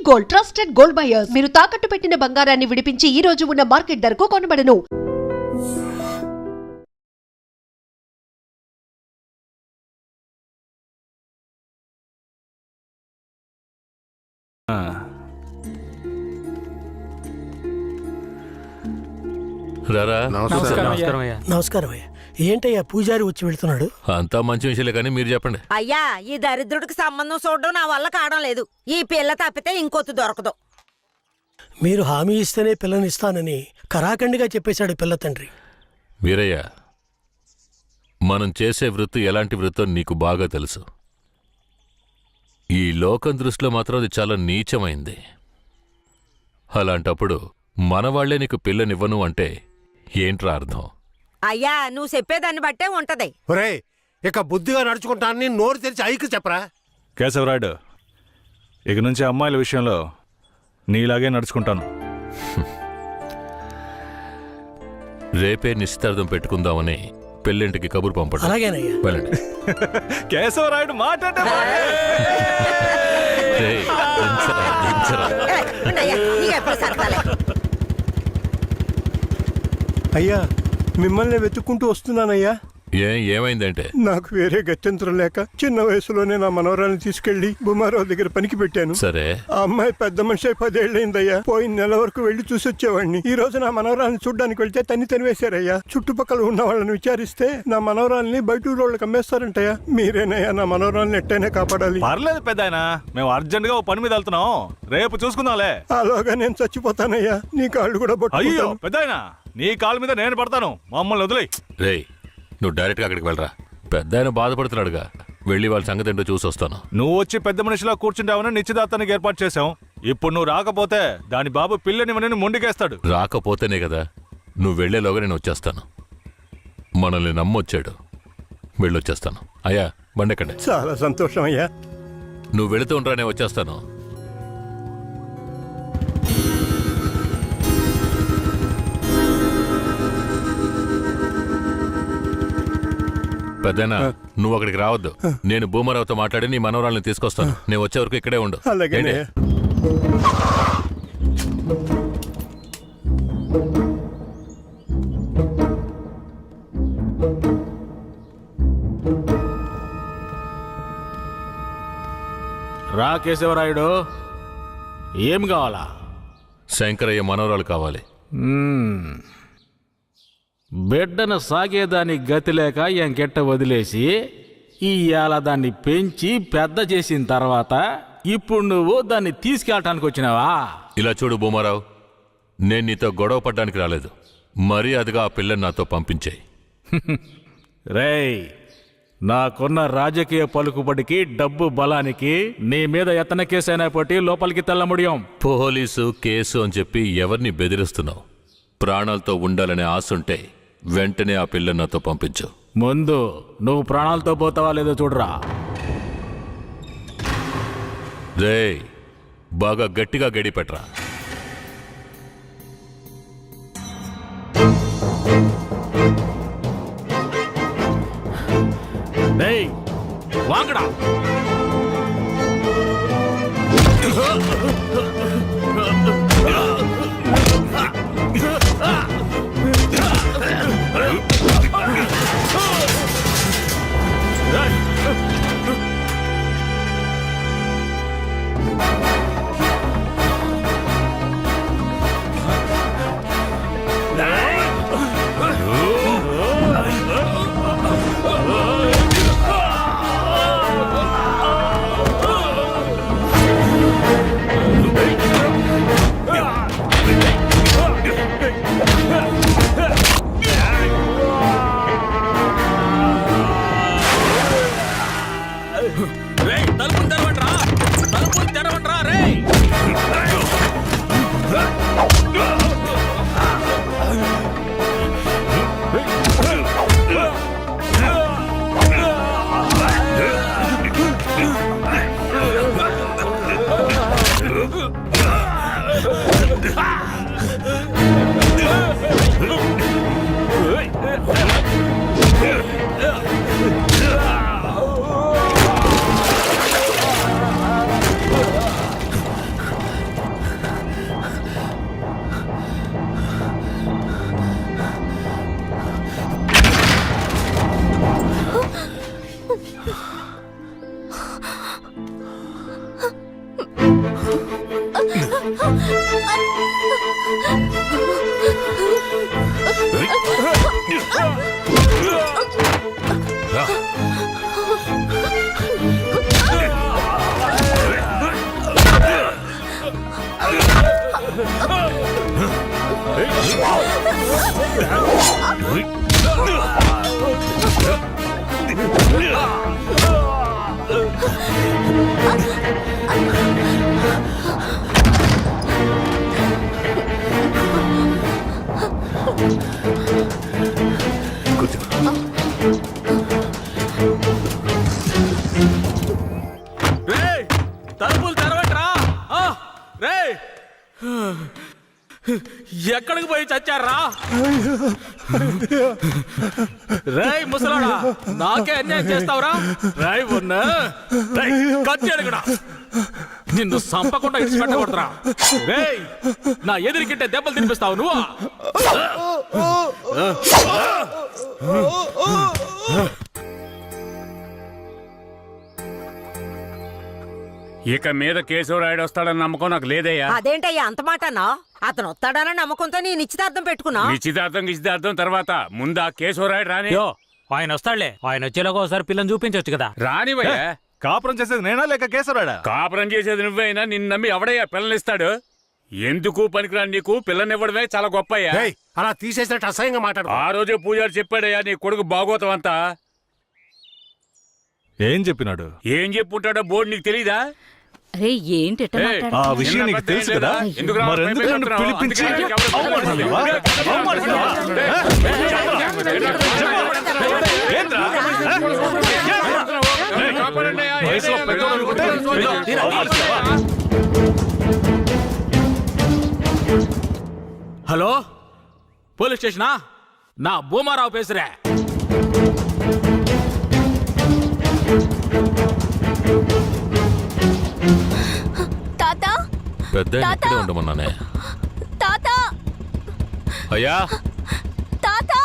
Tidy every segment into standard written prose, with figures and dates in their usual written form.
Gold, trusted gold buyers. మీరు తాకట్టు పెట్టిన బంగారాన్ని విడిపించి ఈ రోజు ఉన్న మార్కెట్ ధరకు కొనబడను. నమస్కారం అయ్యా. ఏంటయ్యా పూజారి వచ్చి వెళ్తున్నాడు? అంతా మంచి విషయాలే కానీ మీరు చెప్పండి. అయ్యా, ఈ దరిద్రుడికి సంబంధం చూడడం నా వల్ల కావడం లేదు. ఈ పిల్ల తప్పితే ఇంకొత్తు దొరకదు. మీరు హామీ ఇస్తేనే పిల్లనిస్తానని కరాఖండిగా చెప్పేశాడు పిల్ల తండ్రి. వీరయ్య, మనం చేసే వృత్తి ఎలాంటి వృత్తో నీకు బాగా తెలుసు. ఈ లోకం దృష్టిలో మాత్రం అది చాలా నీచమైంది. అలాంటప్పుడు మనవాళ్లే నీకు పిల్లనివ్వను అంటే ఏంట్రా అర్థం? అయ్యా, నువ్వు చెప్పేదాన్ని బట్టే ఉంటది. ఒరే, ఇక బుద్ధిగా నడుచుకుంటానని నోరు తెరిచి ఐకి చెప్పరా. కేశవరాయుడు, ఇక నుంచి అమ్మాయిల విషయంలో నీలాగే నడుచుకుంటాను. రేపే నిశ్చితార్థం పెట్టుకుందామని పెళ్ళింటికి కబురు పంపండి. అలాగేనయ్యా. వెళ్ళండి. కేశవరాయుడు మాట్లాడే రేయ్, దించరా, దించరా. అయ్యా, మిమ్మల్ని వెతుక్కుంటూ వస్తున్నానయ్యా. ఏమైందంటే? నాకు వేరే గత్యంతరం లేక చిన్న వయసులోనే నా మనవరాన్ని తీసుకెళ్లి బుమారావు దగ్గర పనికి పెట్టాను. సరే, ఆ అమ్మాయి పెద్ద మనిషి 10 ఏళ్ళైందయ్యా. పోయిన నెల వరకు వెళ్లి చూసొచ్చేవాడిని. ఈ రోజు నా మనవరాన్ని చూడ్డానికి వెళ్తే తనివేశారయ్యా. చుట్టుపక్కల ఉన్న వాళ్ళని విచారిస్తే నా మనవరాల్ని బయట ఊళ్ళకి అమ్మేస్తారంటయ్యా. మీరేనయ్యా నా మనవరాల్ని ఎట్టైనా కాపాడాలి. పర్లేదు పెద్దాయనా, మేము అర్జెంట్ గా ఓ పని మీద వెళ్తున్నాం. రేపు చూసుకుందాంలే. అలాగా నేను చచ్చిపోతానయ్యా. నీ కాళ్ళు కూడా అయ్యో పట్టుకుంటాను. పెద్దాయనా, నీ కాళ్ళ మీద నేను పడతాను. మమ్మల్ని వదిలేయ్. రేయ్, నువ్వు డైరెక్ట్గా అక్కడికి వెళ్ళరా. పెద్ద ఆయన బాధపడుతున్నాడుగా, వెళ్ళి వాళ్ళ సంగతి ఏంటో చూసి వస్తాను. నువ్వు వచ్చి పెద్ద మనిషిలా కూర్చుంటావని నిశ్చితార్థానికి ఏర్పాటు చేశాం. ఇప్పుడు నువ్వు రాకపోతే దాని బాబు పిల్లని మొండికేస్తాడు. రాకపోతేనే కదా. నువ్వు వెళ్లేలోగా నేను వచ్చేస్తాను. మనల్ని నమ్మొచ్చాడు, వెళ్ళొచ్చేస్తాను. అయ్యా, బండెక్కండి. చాలా సంతోషం అయ్యా. నువ్వు వెళుతూ ఉండరా, నేను వచ్చేస్తాను. పెద్దనా, నువ్వు అక్కడికి రావద్దు. నేను భూమరావుతో మాట్లాడి నీ మనవరాల్ని తీసుకొస్తాను. నేను వచ్చే వరకు ఇక్కడే ఉండు. అలాగే. రా కేశవరాయుడు, ఏం కావాలా? శంకరయ్య మనవరాలు కావాలి. బిడ్డను సాగేదానికి గతి లేక ఎంకెట్ట వదిలేసి ఇవాళ దాన్ని పెంచి పెద్ద చేసిన తర్వాత ఇప్పుడు నువ్వు దాన్ని తీసుకెళ్ళటానికి వచ్చినావా? ఇలా చూడు భూమారావు, నేను నీతో గొడవ పడ్డానికి రాలేదు. మర్యాదగా ఆ పిల్లని నాతో పంపించేయి. రేయ్, నాకున్న రాజకీయ పలుకుబడికి డబ్బు బలానికి నీ మీద ఎత్తన కేసైనా పట్టి లోపలికి తెల్లముడియం. పోలీసు కేసు అని చెప్పి ఎవరిని బెదిరిస్తున్నావు? ప్రాణాలతో ఉండాలనే ఆశుంటే వెంటనే ఆ పిల్లని నాతో పంపించు. ముందు నువ్వు ప్రాణాలతో పోతావా లేదో చూడరా. రేయ్, బాగా గట్టిగా గడి పెట్టరా. రేయ్, వాంగడా. రేయ్ తలుపులు తెరవట్రా. రేయ్ ఎక్కడికి పోయి చచ్చారా? రేయ్ ముసలాడా, నాకే అన్యాయం చేస్తావురా? రాయ్ ఉన్నా కత్తి అడుగుడా, నిన్ను సంపకుండా ఇచ్చి పెట్టకూడదురా. రేయ్ నా ఎదురుకిట్టే దెబ్బలు తినిపిస్తావు నువ్వు. ఇక మీద కేశవరాయుడు వస్తాడని నమ్మకం నాకు లేదయ్యా. అదేంటయ్యా అంత మాటనా? అతను వస్తాడన్న నమ్మకంతో నీ నిశ్చితార్థం పెట్టుకున్నా. నిశ్చితార్థం తర్వాత ముందు ఆ కేశవరాయుడు రాని. ఆయన వస్తాడులే. ఆయన వచ్చేలాగా ఒకసారి పిల్లని చూపించవచ్చు కదా. రానివయ్యా. కాపురం చేసేది నేనా లేక కేశవరాడా? కాపురం చేసేది నువ్వైనా నిన్ను నమ్మి ఎవడయ్యా పిల్లనిస్తాడు? ఎందుకు పనికిరాని నీకు పిల్లనివ్వడమే చాలా గొప్పయ్యా. అలా తీసేసినట్టు అసహ్యంగా మాట్లాడు. ఆ రోజే పూజారి చెప్పాడయ్యా నీ కొడుకు బాగోతం అంతా. ఏం చెప్పినాడు? ఏం చెప్పుంటాడో బోర్డు నీకు తెలీదా? అరే ఏంటి ఆ విషయం నీకు తెలుసు కదా, మరెందుకు నన్ను పిలిపించి అవమానిస్తున్నావా? ఏంట్రా? వయసులో పెద్దోడు అనుకుంటే ఇలా అవమానిస్తావా? Hello police స్టేషనా? నా భూమారావు పేసురే. తాతా పెద్ద ఇక్కడే ఉండమన్నానే. తాతా అయ్యా తాతా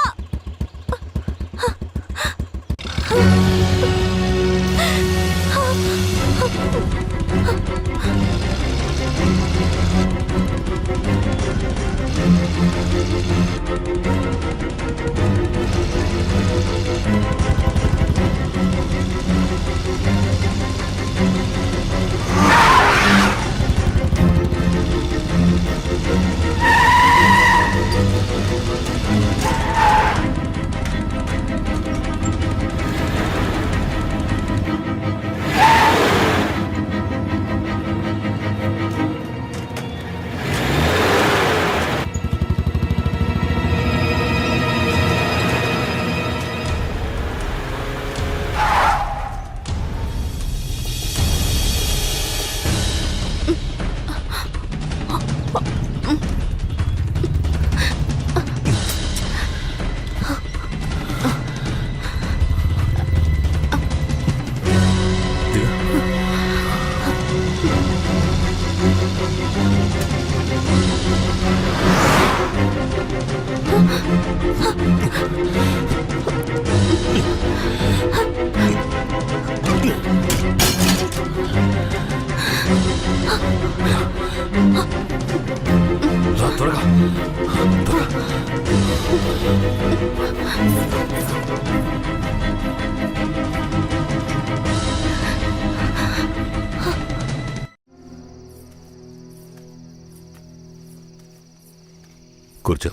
కూర్చో.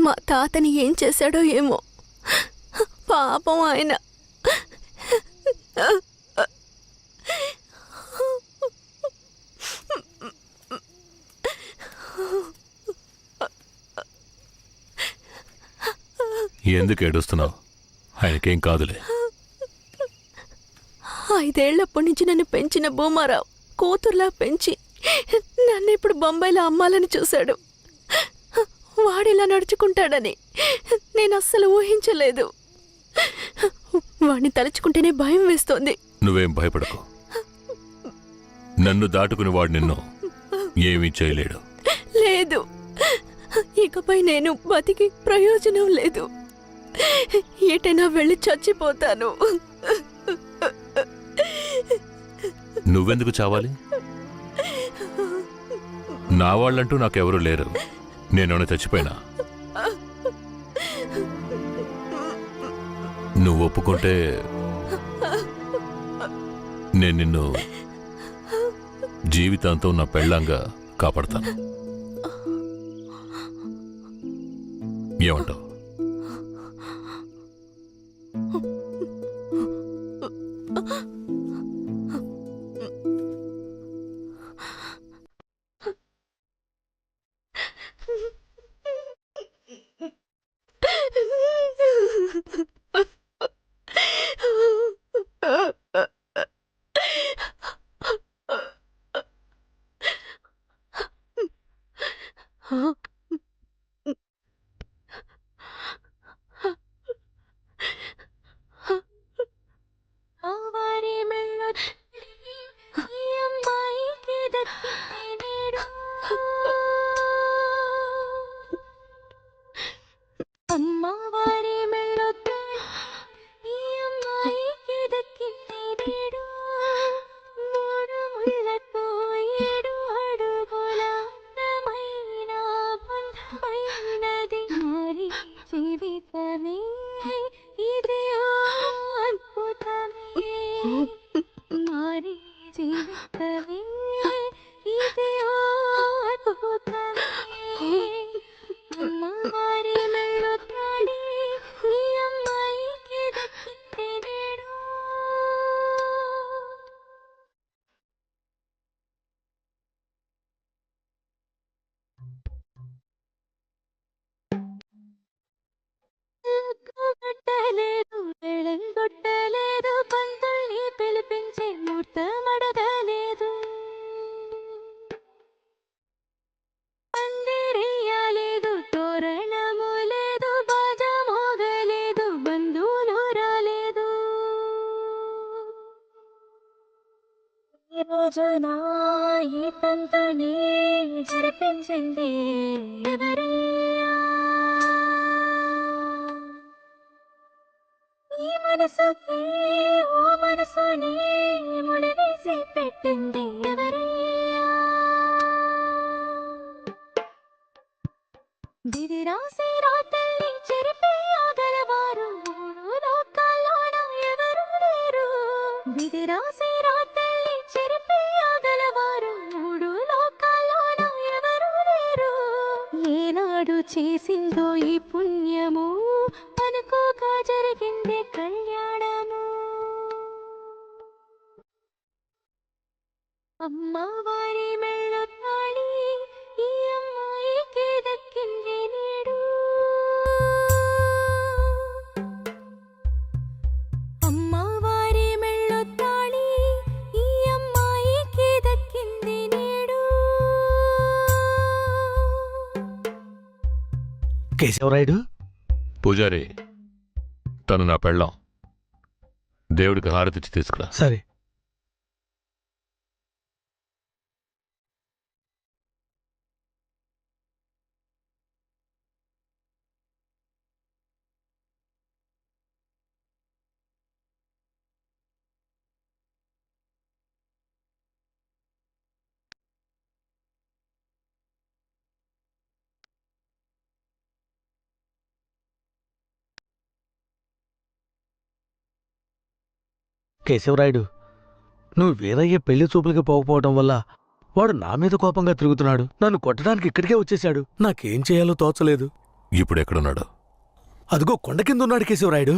మా తాతని ఏం చేశాడో ఏమో, పాపం ఆయన. ఎందుకు ఏడుస్తున్నావు? ఆయనకేం కాదులే. 5 ఏళ్లప్పటి నుంచి నన్ను పెంచిన భూమారావు కూతుర్లా పెంచి నన్ను ఇప్పుడు బొంబాయిలో అమ్మాలని చూశాడు. వాడిలా నడుచుకుంటాడని నేను అస్సలు ఊహించలేదు. వాడిని తలుచుకుంటేనే భయం వేస్తోంది. నువ్వేం భయపడకు. నన్ను దాటుకుని వాడు నిన్ను ఏమీ చేయలేడు. లేదు, ఇకపై నేను బతికి ప్రయోజనం లేదు. ఎటైనా వెళ్ళి చచ్చిపోతాను. నువ్వెందుకు చావాలి? నా వాళ్ళంటూ నాకెవరూ లేరు. నేను చచ్చిపోయినా నువ్వు ఒప్పుకుంటే నేను నిన్ను జీవితాంతం నా పెళ్ళంగా కాపాడతాను. ఏమంటావు? రోజున ఈ తంతుని జరిపించింది ఎవరయ్యా? ఈ మనసుకి ఓ మనసుని ముడివేసి పెట్టింది ఎవరయ్యా? విధి రాసి రాతల్ని చెరిపేయగలవారు మూడు లోకాల్లోన ఎవరు లేరు. విధి రాసి రాతల్ని చెరిపేయగలవారు మూడు లోకాల్లోన ఎవరు లేరు. ఏనాడు చేసిందో ఈ పుణ్యము అనుకోగా జరిగిందే కళ్యాణము. అమ్మవారి మెళ్ళు తాళి ఈ అమ్మాయికి దక్కింది నేడు. అమ్మవారి మెళ్ళు తాళి ఈ అమ్మాయికి దక్కింది నేడు. కేశవరాయుడు, పూజారి, తను నా పెళ్ళాం. దేవుడికి హారతిచ్చి తీసుకురా. సరే. కేశవరాయుడు, నువ్వు వీరయ్య పెళ్లి చూపులకి పోకపోవడం వల్ల వాడు నా మీద కోపంగా తిరుగుతున్నాడు. నన్ను కొట్టడానికి ఇక్కడికే వచ్చేశాడు. నాకేం చేయాలో తోచలేదు. ఇప్పుడు ఎక్కడున్నాడు? అదిగో కొండ కింద ఉన్నాడు కేశవరాయుడు.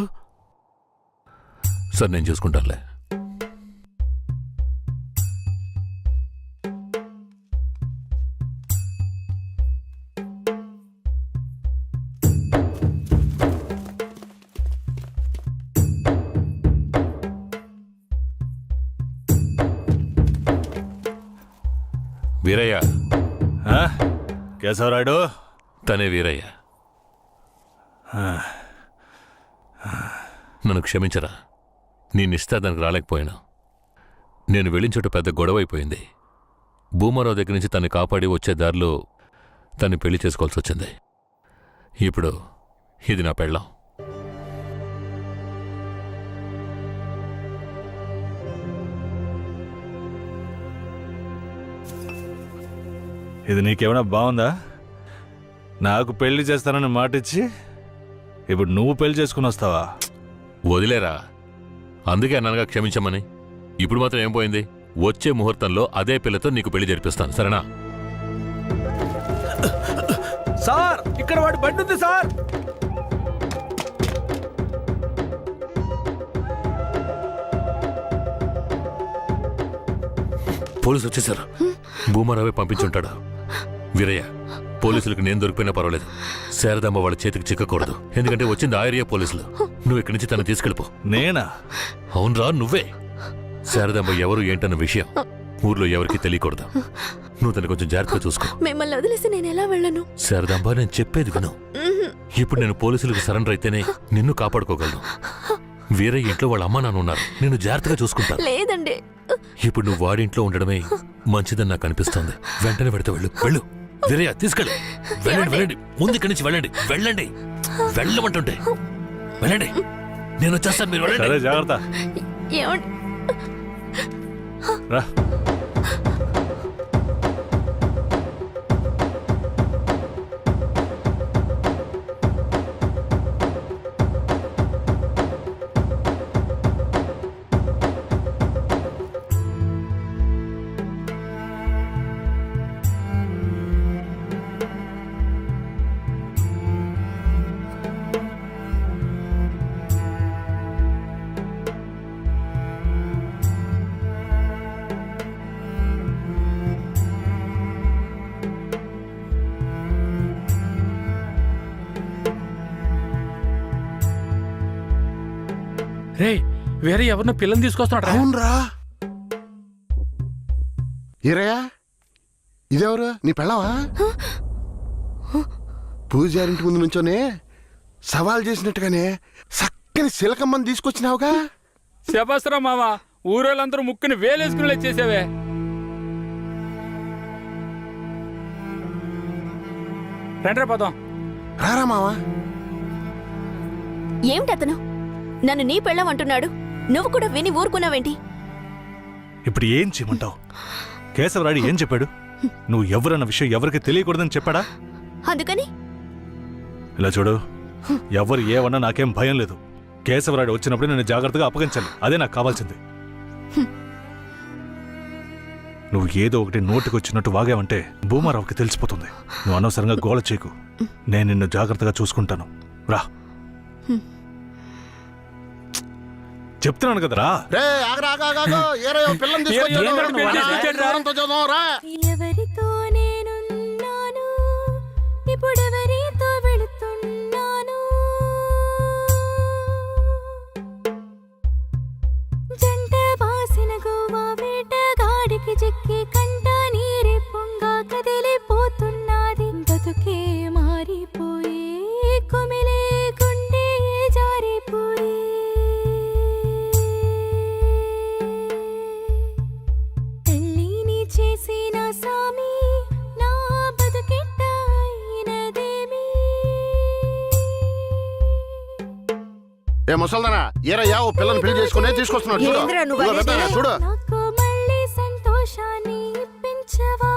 సార్, నేను చూసుకుంటానులే. వీరయ్య. కేశవరాయుడు, తనే వీరయ్య. నన్ను క్షమించరా. నీ నిశ్చితార్థానికి రాలేకపోయినా. నేను వెళ్ళిన చోట పెద్ద గొడవ అయిపోయింది. భూమారావు దగ్గర నుంచి తన్ని కాపాడి వచ్చే దారిలో తన్ని పెళ్లి చేసుకోవాల్సి వచ్చింది. ఇప్పుడు ఇది నా పెళ్ళాం. ఇది నీకేమైనా బాగుందా? నాకు పెళ్లి చేస్తానని మాటిచ్చి ఇప్పుడు నువ్వు పెళ్లి చేసుకుని వస్తావా? వదిలేరా, అందుకే అన్నగా క్షమించమని. ఇప్పుడు మాత్రం ఏం పోయింది? వచ్చే ముహూర్తంలో అదే పిల్లతో నీకు పెళ్లి జరిపిస్తాను, సరేనా? సార్, ఇక్కడ వాడి బండి ఉంది సార్. పోలీసులు వచ్చేసారు. భూమారావే పంపించుంటాడు. వీరయ్య, పోలీసులకు నేను దొరికిపోయినా పర్వాలేదు, శారదమ్మ వాళ్ళ చేతికి చిక్కకూడదు. ఎందుకంటే వచ్చింది ఆ ఏరియా పోలీసులు. నువ్వు ఇక్కడి నుంచి తను తీసుకెళ్ళిపో. నేనా? అవునరా, నువ్వే. శారదమ్మ ఎవరు ఏంటన్న విషయం ఊర్లో ఎవరికి తెలియకూడదు. నువ్వు తను కొంచెం జాగ్రత్తగా చూసుకో. మిమ్మల్ని వదిలేసి నేను ఎలా వెళ్ళను? శారదాంబ, నేను చెప్పేది విను. ఇప్పుడు నేను పోలీసులకు సరెండర్ అయితేనే నిన్ను కాపాడుకోగలను. వీరయ్య ఇంట్లో వాళ్ళ అమ్మా నాన్న ఉన్నారు, నిన్ను జాగ్రత్తగా చూసుకుంటాను. లేదండి. ఇప్పుడు నువ్వు వాడింట్లో ఉండడమే మంచిదని నాకు అనిపిస్తోంది. వెంటనే పెడితే వెళ్ళు. వెళ్ళు వీరయ్య, తీసుకెళ్ళు. వెళ్ళండి, వెళ్ళండి, ముందు ఇక్కడి నుంచి వెళ్ళండి. వెళ్ళండి, వెళ్ళమంటుంటే వెళ్ళండి. నేను వచ్చేస్తాను, మీరు వెళ్ళండి. సరే, జాగ్రత్త. ఏమండి? రా. రే, వేరే ఎవరినో పిల్లని తీసుకొస్తున్నాడు. అవునరా. ఈరయ్యా, ఇదెవరు? నీ పెళ్ళవా? పూజారింటి ముందు నుంచోనే సవాల్ చేసినట్టుగానే చక్కని శిలకమ్మని తీసుకొచ్చినావుగా. శభాస్రా మామ, ఊరోళ్ళందరూ ముక్కుని వేలేసుకుని చేసావే. రండ్రా పోదాం. రారా మావా. ఏమిటి అతను నన్ను నీ పెళ్ళమంటున్నాడు? నువ్వు కూడా విని ఊరుకున్నావేంటి? ఇప్పుడు ఏం చేయమంటావు? కేశవరాడు ఏం చెప్పాడు? నువ్వు ఎవరన్న విషయం ఎవరికి తెలియకూడదని చెప్పాడా? అందుకని ఇలా చూడు, ఎవరు ఏమన్నా నాకేం భయం లేదు. కేశవరాడు వచ్చినప్పుడు నేను జాగ్రత్తగా అప్పగించాలి, అదే నాకు కావాల్సింది. నువ్వు ఏదో ఒకటి నోటికి వచ్చినట్టు వాగావంటే భూమారావుకి తెలిసిపోతుంది. నువ్వు అనవసరంగా గోల చేయకు. నేను నిన్ను జాగ్రత్తగా చూసుకుంటాను. రా, చెప్తున్నాను కదరా. రే, ఆగరా, ఆగాగాగో. ఈరయ్య పిల్లని తీసుకొచ్చాడు. ఎవరితో చూద్దాం, రా. ఎవరితో నేనున్నాను, ఇప్పుడెవరితో వెళుతున్నాను? జంట బాసిన గోవా వేటగాడికి చిక్కి కంట నీరే పొంగా కదిలిపోతున్నది. బతుకే మారిపోయి కుమిలే గుండె జారిపోయి చేసిన సామి నా బతుకెట్ట అయినదేమి? ఏ ముసల్దానా, ఈరయ్య ఓ పిల్లని పెళ్లి చేసుకునే తీసుకొస్తున్నాడు. చూడు. ఏందిరా నువ్వు ఇదిగో అనేది? పెద్దయ్య, చూడు. నాకు మళ్ళీ సంతోషాన్ని ఇప్పించవా?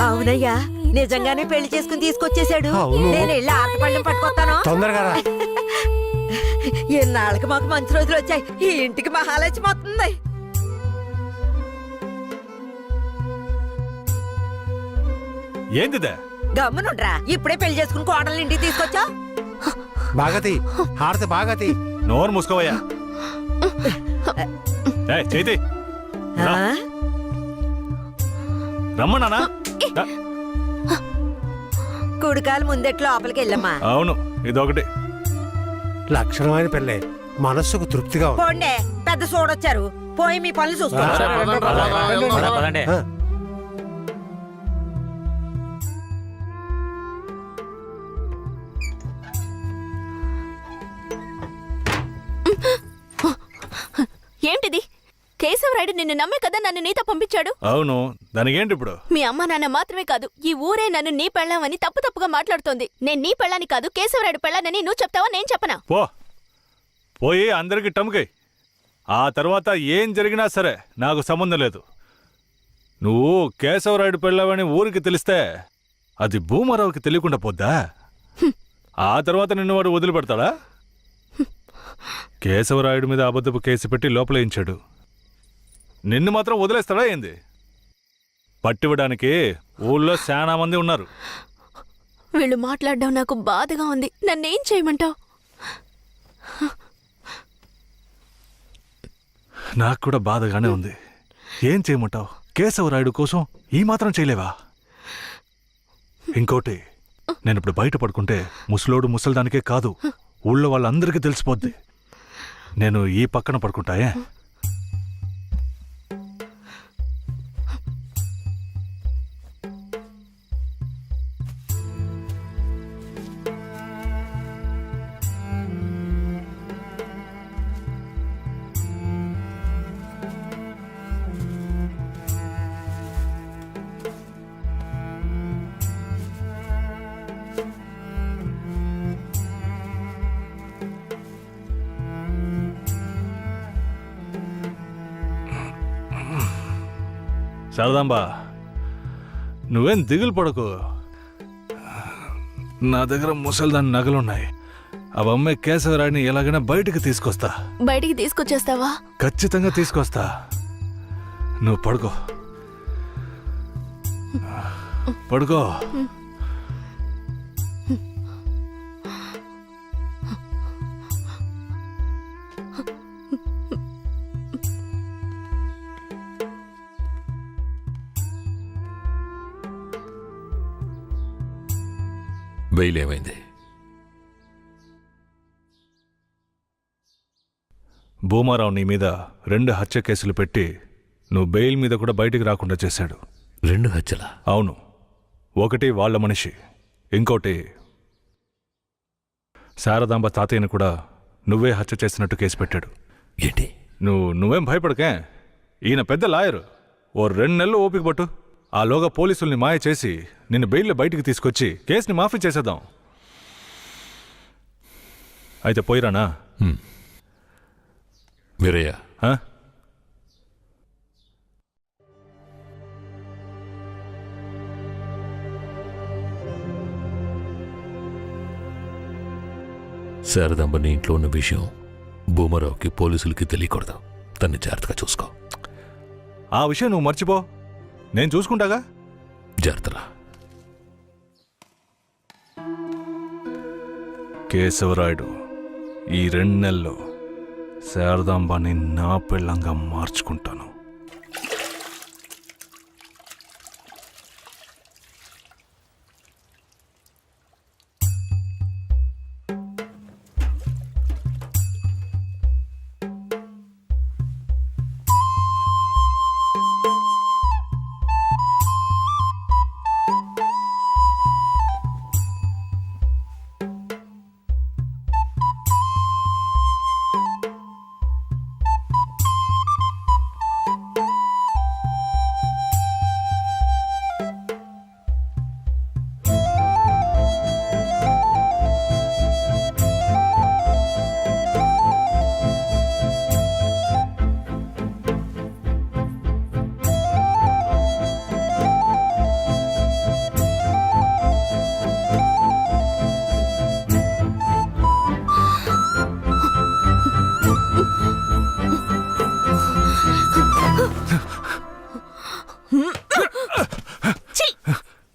అవునయ్యా, నిజంగానే పెళ్లి చేసుకుని తీసుకొచ్చేసాడు. నేను వెళ్ళి ఆటపళ్ళం పట్టుకొస్తాను. తొందరగా రా. ఎన్నాళ్ళకి మాకు మంచి రోజులు వచ్చాయి. ఈ ఇంటికి మహాలక్ష్మి వస్తుంది. ఏందిదే? గమ్మునుండ్రా, ఇప్పుడే పెళ్లి చేసుకుని కోడలు ఇంటికి తీసుకొచ్చా. బాగతి హారతి, బాగతి. నోరు మూసుకోవయ్యా. చేతి రమ్మన్నానా? కుడికాలు ముందెట్ లోపలికి వెళ్ళమ్మా. అవును, ఇదొకటి లక్షణమైన పెళ్ళే, మనస్సుకు తృప్తిగా ఉంది. పోండే, పెద్ద చూడొచ్చారు. పోయి మీ పనులు చూసుకోండి. పదండి. ఏమిటిది? కేశవరాయుడు కేశవరాయుడు నిన్ను నమ్మే కదా నన్ను నీతో పంపించాడు. అవును, దానికేంటి ఇప్పుడు? మీ అమ్మ నాన్న మాత్రమే కాదు, ఈ ఊరే నన్ను నీ పెళ్ళామని తప్పుగా మాట్లాడుతోంది. నేను నీ పెళ్ళాని కాదు, కేశవరాయుడు పెళ్ళానని నువ్వు చెప్తావా, నేను చెప్పనా? పోయి అందరికి టముకై. ఆ తర్వాత ఏం జరిగినా సరే నాకు సంబంధం లేదు. నువ్వు కేశవరాయుడు పెళ్ళావని ఊరికి తెలిస్తే అది భూమారావుకి తెలియకుండా పోద్దా? ఆ తర్వాత నిన్ను వాడు వదిలిపెడతాడా? కేశవరాయుడు మీద అబద్ధపు కేసు పెట్టి లోపలేయించాడు. నిన్ను మాత్రం వదిలేస్తాడా ఏంది? పట్టివ్వడానికి ఊళ్ళో చాలా మంది ఉన్నారు. వీళ్ళు మాట్లాడడం నాకు బాధగా ఉంది. నన్నేం చేయమంటావు? నాకు కూడా బాధగానే ఉంది. ఏం చేయమంటావు? కేశవరాయుడు కోసం ఈ మాత్రం చేయలేవా? ఇంకోటి, నేను ఇప్పుడు బయట పడుకుంటే ముసలోడు ముసల్దానికే కాదు, ఊళ్ళో వాళ్ళందరికీ తెలిసిపోద్ది. నేను ఈ పక్కన పడుకుంటాయే. శారదాంబా, నువ్వేం దిగులు పడకు. నా దగ్గర ముసల్దాని నగలున్నాయి. అవమ్మే కేశవరాయుడిని ఎలాగైనా బయటికి తీసుకొస్తా. బయటికి తీసుకొచ్చేస్తావా? ఖచ్చితంగా తీసుకొస్తా. నువ్వు పడుకో, పడుకో. బెయిల్ ఏమైంది? భూమారావు నీ మీద 2 హత్య కేసులు పెట్టి నువ్వు బెయిల్ మీద కూడా బయటికి రాకుండా చేశాడు. 2 హత్యలా? అవును. ఒకటి వాళ్ళ మనిషి, ఇంకోటి శారదాంబ తాతయ్యను కూడా నువ్వే హత్య చేసినట్టు కేసు పెట్టాడు. ఏంటి? నువ్వేం భయపడకే. ఈయన పెద్ద లాయరు. ఓ 2 నెలలు ఓపిక పట్టు. ఆలోగా పోలీసుల్ని మాయ చేసి నిన్ను బెయిల్లో బయటికి తీసుకొచ్చి కేసుని మాఫీ చేసేద్దాం. అయితే పోయిరానా? వీరయ్య, శారదాంబ నీ ఇంట్లో ఉన్న విషయం భూమారావుకి పోలీసులకి తెలియకూడదు. తన్ని జాగ్రత్తగా చూసుకో. ఆ విషయం నువ్వు మర్చిపో, నేను చూసుకుంటాగా. జాగ్రత్తరా. కేశవరాయుడు ఈ 2 నెలల్లో శారదాంబాని నా పెళ్ళంగా మార్చుకుంటాను.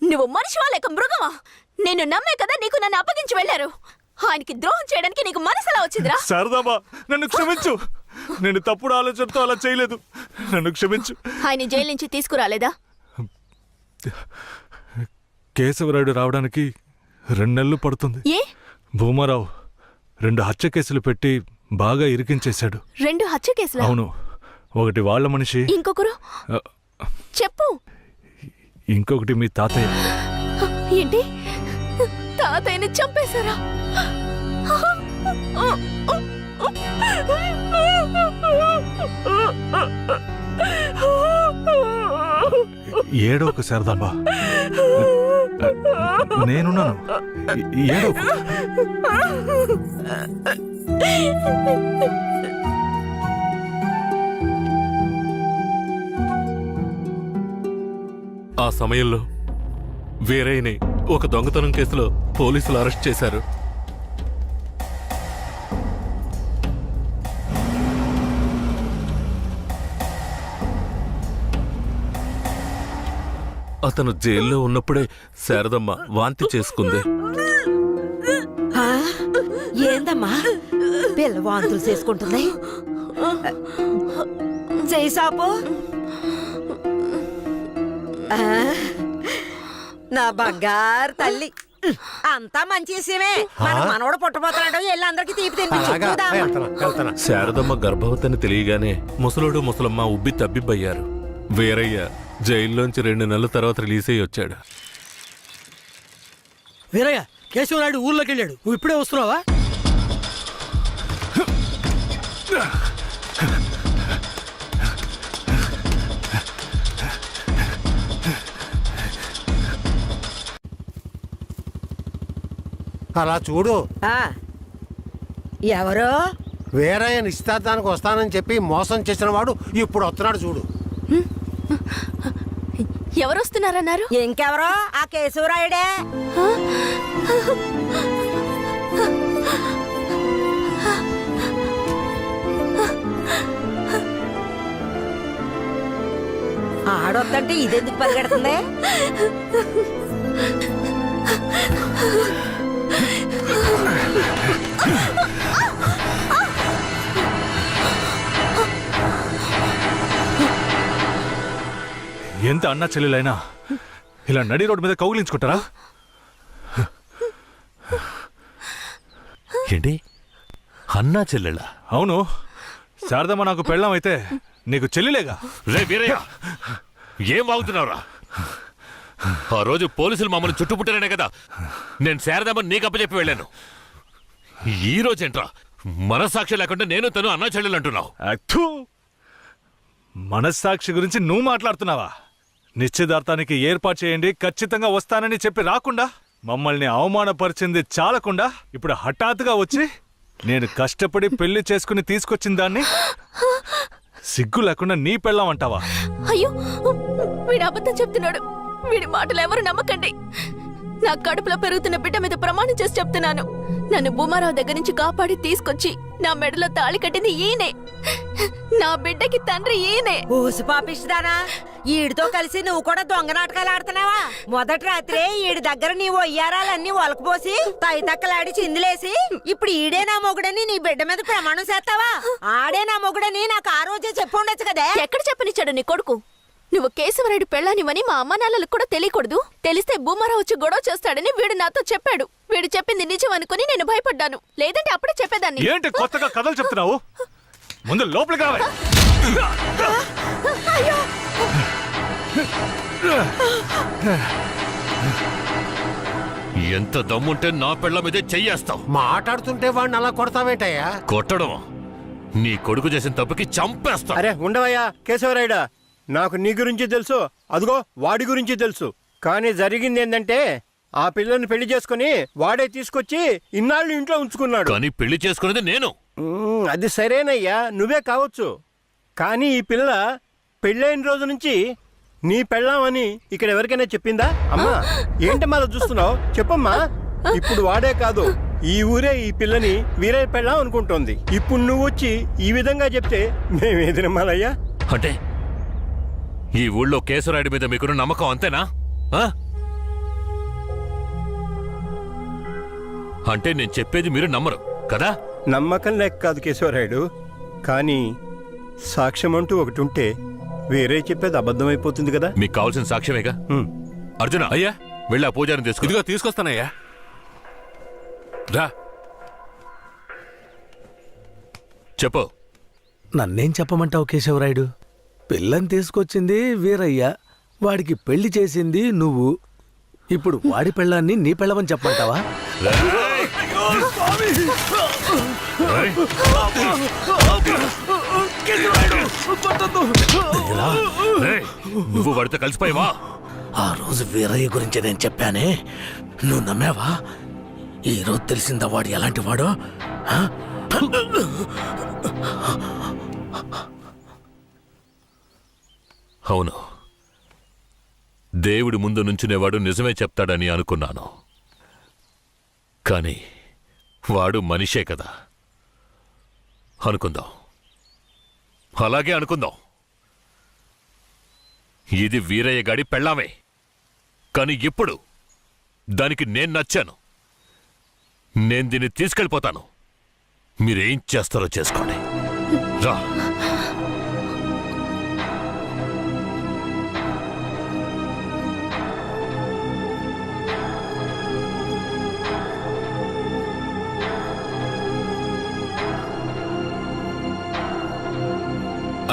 నువ్వు మనిషివా లేక మృగమా? నేను నమ్మే కదా నీకు నన్ను అప్పగించి వెళ్లారు. ఆయనకి ద్రోహం చేయడానికి నీకు మనసులా వచ్చిందిరా? శారదాంబా, నన్ను క్షమించు. నేను తప్పుడు ఆలోచనతో అలా చేయలేదు. నన్ను క్షమించు. ఆయన జైలు నుంచి తీసుకురాలేదా? కేశవరాయుడు రావడానికి 2 నెలలు పడుతుంది. ఏ? భూమారావు 2 హత్య కేసులు పెట్టి బాగా ఇరికించేశాడు. 2 హత్య కేసులా? అవును. ఒకటి వాళ్ళ మనిషి, ఇంకొకరు చెప్పు. ఇంకొకటి మీ తాతయ్య. ఏంటి? తాతయ్యని చంపేశారా? ఏడోకు శారదాంబ, నేనున్నాను. ఏడోకు. ఆ సమయంలో వీరయ్యని ఒక దొంగతనం కేసులో పోలీసులు అరెస్ట్ చేశారు. అతను జైల్లో ఉన్నప్పుడే శారదమ్మ వాంతి చేసుకుంది. ఆ? ఏందమ్మా పిల్ల వాంతులు చేసుకుంటుంది? చెయ్యి సాపు. ఆ, నా బంగారు తల్లి, అంతా మంచి విషయమే. మన మనవడు పుట్టబోతున్నాడు, వెళ్ళి అందరికి తీపి తినిపించుకుందాం. శారదమ్మ గర్భవతిని తెలియగానే ముసలోడు ముసలమ్మ ఉబ్బి తబ్బిబ్బయ్యారు. వీరయ్య జైల్లోంచి 2 నెలల తర్వాత రిలీజ్ అయ్యి వచ్చాడు. వీరయ్య, కేశవరాయుడు ఊర్లోకి వెళ్ళాడు. నువ్వు ఇప్పుడే వస్తున్నావా? అలా చూడు, ఆ, ఎవరో వీరయ్య నిశ్చితార్థానికి వస్తానని చెప్పి మోసం చేసిన వాడు ఇప్పుడు వస్తున్నాడు చూడు. ఎవరొస్తున్నారన్నారు? ఇంకెవరో ఆ కేశవరాయుడే. ఆడొద్దంటే ఇదెందుకు పరిగెడుతుంది? ఎంత అన్నా చెల్లెలైనా ఇలా నడి రోడ్డు మీద కౌగిలించుకుంటారా? ఏంటి అన్నా చెల్లెళ్ళ? అవును, శారదమ్మ నాకు పెళ్ళాం అయితే నీకు చెల్లిలేగా. రే వీరయ్య, ఏం వాగుతున్నావురా? ఆ రోజు పోలీసులు మమ్మల్ని చుట్టుముట్టారనే కదా నేను శారదమ్మని నీకు అప్పచెప్పి వెళ్ళాను. ఈ రోజేంట్రా మనస్సాక్షి లేకుండా నేను తను అన్నా చెల్లెలు అంటున్నావు? అత్తు, మనస్సాక్షి గురించి నువ్వు మాట్లాడుతున్నావా? నిశ్చితార్థానికి ఏర్పాటు చేయండి, ఖచ్చితంగా వస్తానని చెప్పి రాకుండా మమ్మల్ని అవమానపరిచింది చాలకుండా ఇప్పుడు హఠాత్తుగా వచ్చి నేను కష్టపడి పెళ్లి చేసుకుని తీసుకొచ్చిన దాన్ని సిగ్గు లేకుండా నీ పెళ్ళాం అంటావా? అయ్యో, వీడు అబద్ధం చెప్తున్నాడు. వీడి మాటలు ఎవరు నమ్మకండి. నా కడుపులో పెరుగుతున్న బిడ్డ మీద ప్రమాణం చేసి చెప్తున్నాను. నన్ను భూమారావు దగ్గర నుంచి కాపాడి తీసుకొచ్చి నా మెడలో తాళి కట్టింది ఈయనే. నా బిడ్డకి తండ్రి ఈయనే. ఊసి పాపిస్తానా? ఈడితో కలిసి నువ్వు కూడా దొంగ నాటకాలు ఆడుతున్నావా? మొదటి రాత్రే ఈడి దగ్గర నీ ఒయ్యారాలన్నీ ఒలకపోసి తైతక్కలాడి చిందులేసి ఇప్పుడు ఈడే నా మొగుడని నీ బిడ్డ మీద ప్రమాణం చేస్తావా? ఆడే నా మొగుడని నాకు ఆ రోజే చెప్పు ఉండొచ్చు కదే. ఎక్కడ చెప్పనిచ్చాడు నీ కొడుకు? నువ్వు కేశవరాయుడు పెళ్ళానివని మా అమ్మ నాన్నలకు కూడా తెలియకూడదు. తెలిస్తే భూమారావు వచ్చి గొడవ చేస్తాడని వీడు నాతో చెప్పాడు. వీడు చెప్పింది నిజం అనుకుని నేను భయపడ్డాను. లేదంటే అప్పుడే చెప్పేదాన్ని. ఏంటి కొత్తగా కథలు చెప్తున్నావు? ముందు లోపలికి రావాలి. ఎంత దమ్ముంటే నా పెళ్ళ మీదే చెయ్యేస్తావు? మాట్లాడుతుంటే వాడిని అలా కొడతావేటయ్యా? కొట్టడం నీ కొడుకు చేసిన తప్పుకి చంపేస్తా. అరే ఉండవయ్యా కేశవరాయుడా, నాకు నీ గురించి తెలుసు, అదిగో వాడి గురించి తెలుసు. కానీ జరిగింది ఏంటంటే ఆ పిల్లని పెళ్లి చేసుకుని వాడే తీసుకొచ్చి ఇన్నాళ్ళు ఇంట్లో ఉంచుకున్నాడు. కానీ పెళ్లి చేసుకునేది నేను. అది సరేనయ్యా, నువ్వే కావచ్చు. కానీ ఈ పిల్ల పెళ్ళైన రోజు నుంచి నీ పెళ్ళామని ఇక్కడ ఎవరికైనా చెప్పిందా? అమ్మా ఏంటమ్మా అలా చూస్తున్నావు? చెప్పమ్మా. ఇప్పుడు వాడే కాదు, ఈ ఊరే ఈ పిల్లని వీరయ్య పెళ్ళాం అనుకుంటోంది. ఇప్పుడు నువ్వు వచ్చి ఈ విధంగా చెప్తే మేమేది నమ్మాలయ్యా? అంటే ఈ ఊళ్ళో కేశవరాయుడి మీద మీకున్న నమ్మకం అంతేనా? అంటే నేను చెప్పేది మీరు నమ్మరు కదా? నమ్మకం లేక కాదు కేశవరాయుడు, కానీ సాక్ష్యం అంటూ ఒకటి ఉంటే వేరే చెప్పేది అబద్ధమైపోతుంది కదా. మీకు కావాల్సిన సాక్ష్యమేగా. అర్జున, అయ్యా వెళ్ళి ఆ పూజారిని తీసుకు. ఇదిగో తీసుకొస్తానయ్యా. రా. చెప్పు. నన్నేం చెప్పమంటావు కేశవరాయుడు? పిల్లని తీసుకొచ్చింది వీరయ్య, వాడికి పెళ్లి చేసింది నువ్వు. ఇప్పుడు వాడి పెళ్ళాన్ని నీ పెళ్ళమని చెప్పమంటావా? రేయ్! రేయ్, నువ్వు వాడితో కలిసిపోయావా? ఆ రోజు వీరయ్య గురించి నేను చెప్పానే, నువ్వు నమ్మావా? ఈ రోజు తెలిసిందా వాడు ఎలాంటి వాడో? ఆ? అవును, దేవుడి ముందు నుంచునేవాడు నిజమే చెప్తాడని అనుకున్నాను. కానీ వాడు మనిషే కదా. అనుకుందాం, అలాగే అనుకుందాం. ఇది వీరయ్య గాడి పెళ్ళామే. కానీ ఇప్పుడు దానికి నేను నచ్చాను. నేను దీన్ని తీసుకెళ్ళిపోతాను. మీరేం చేస్తారో చేసుకోండి. రా.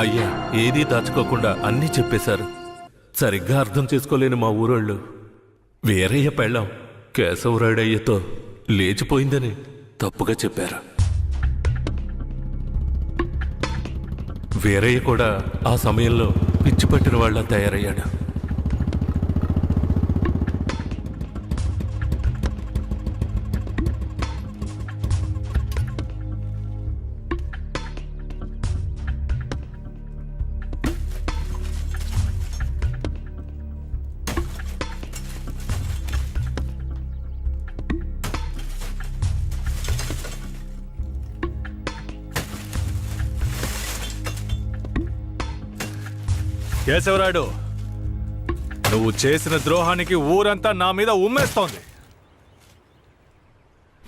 అయ్యా, ఏదీ దాచుకోకుండా అన్నీ చెప్పేశారు. సరిగ్గా అర్థం చేసుకోలేని మా ఊరోళ్ళు వీరయ్య పెళ్ళాం కేశవరాయుడయ్యతో లేచిపోయిందని తప్పుగా చెప్పారు. వీరయ్య కూడా ఆ సమయంలో పిచ్చి పట్టిన వాళ్ళ తయారయ్యాడు. కేశవరాయుడు, నువ్వు చేసిన ద్రోహానికి ఊరంతా నా మీద ఉమ్మేస్తోంది.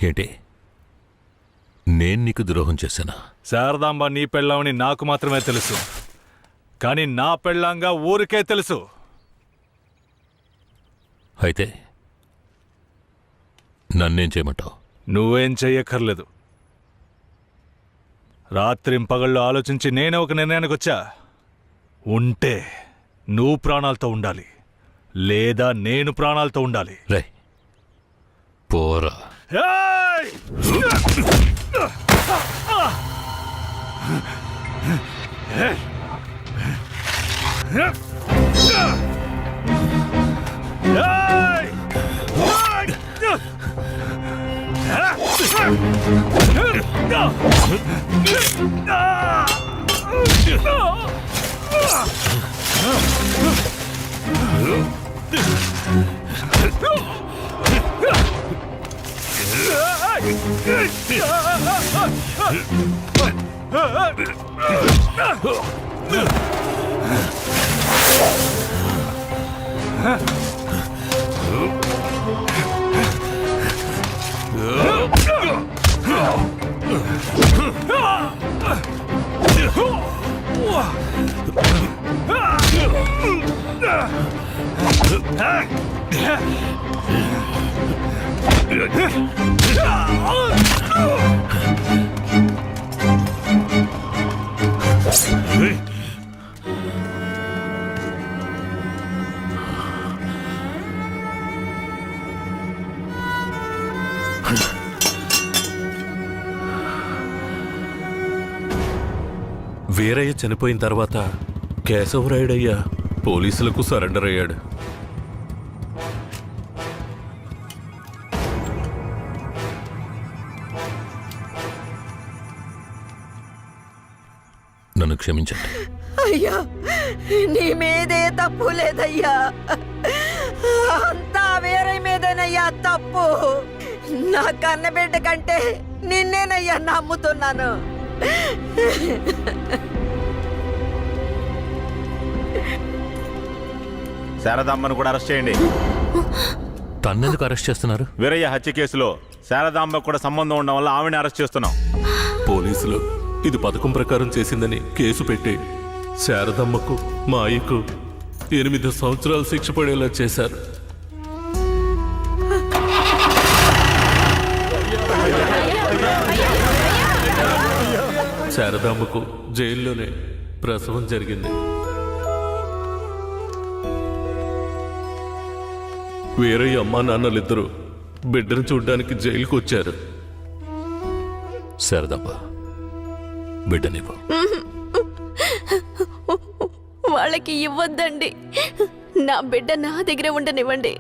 ఏంటి, నేను నీకు ద్రోహం చేశానా? శారదాంబ నీ పెళ్ళామని నాకు మాత్రమే తెలుసు, కానీ నా పెళ్ళాంగా ఊరికే తెలుసు. అయితే నన్నేం చేయమంటావు? నువ్వేం చెయ్యక్కర్లేదు. రాత్రింపగళ్ళు ఆలోచించి నేనే ఒక నిర్ణయానికి వచ్చా. ఉంటే నువ్వు ప్రాణాలతో ఉండాలి, లేదా నేను ప్రాణాలతో ఉండాలి. రే, పోరా. ఏయ్! వీరయ్య చనిపోయిన తర్వాత కేశవరాయుడయ్య పోలీసులకు సరెండర్ అయ్యాడు. నన్ను క్షమించండి. అయ్యా, నీ మీదే తప్పు లేదయ్యా, అంతా వేరే మీదేనయ్యా తప్పు. నా కన్నబిడ్డ కంటే నిన్నేనయ్యా నమ్ముతున్నాను. శారదాంబను కూడా అరెస్ట్ చేయండి. తన్నెందుకు అరెస్ట్ చేస్తున్నారు? వీరయ్య హత్య కేసులో శారదాంబకు కూడా సంబంధం ఉండడం వల్ల ఆవిడని అరెస్ట్ చేస్తున్నాం. పోలీసులు ఇది పథకం ప్రకారం చేసిందని కేసు పెట్టి శారదమ్మకు మా అయ్యకు 8 సంవత్సరాలు శిక్ష పడేలా చేశారు. శారదాంబకు జైల్లోనే ప్రసవం జరిగింది. వీరయ్య అమ్మా నాన్నలిద్దరూ బిడ్డను చూడ్డానికి జైలుకు వచ్చారు. శారదాంబ, బిడ్డనివ్వు. వాళ్ళకి ఇవ్వద్దండి. నా బిడ్డ నా దగ్గర ఉండనివ్వండి.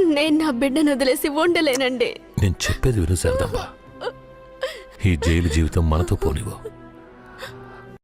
నేను నా బిడ్డను వదిలేసి ఉండలేనండి. నేను చెప్పేది విను శారదాంబ. ఈ జైలు జీవితం మనతో పోనివ్వు.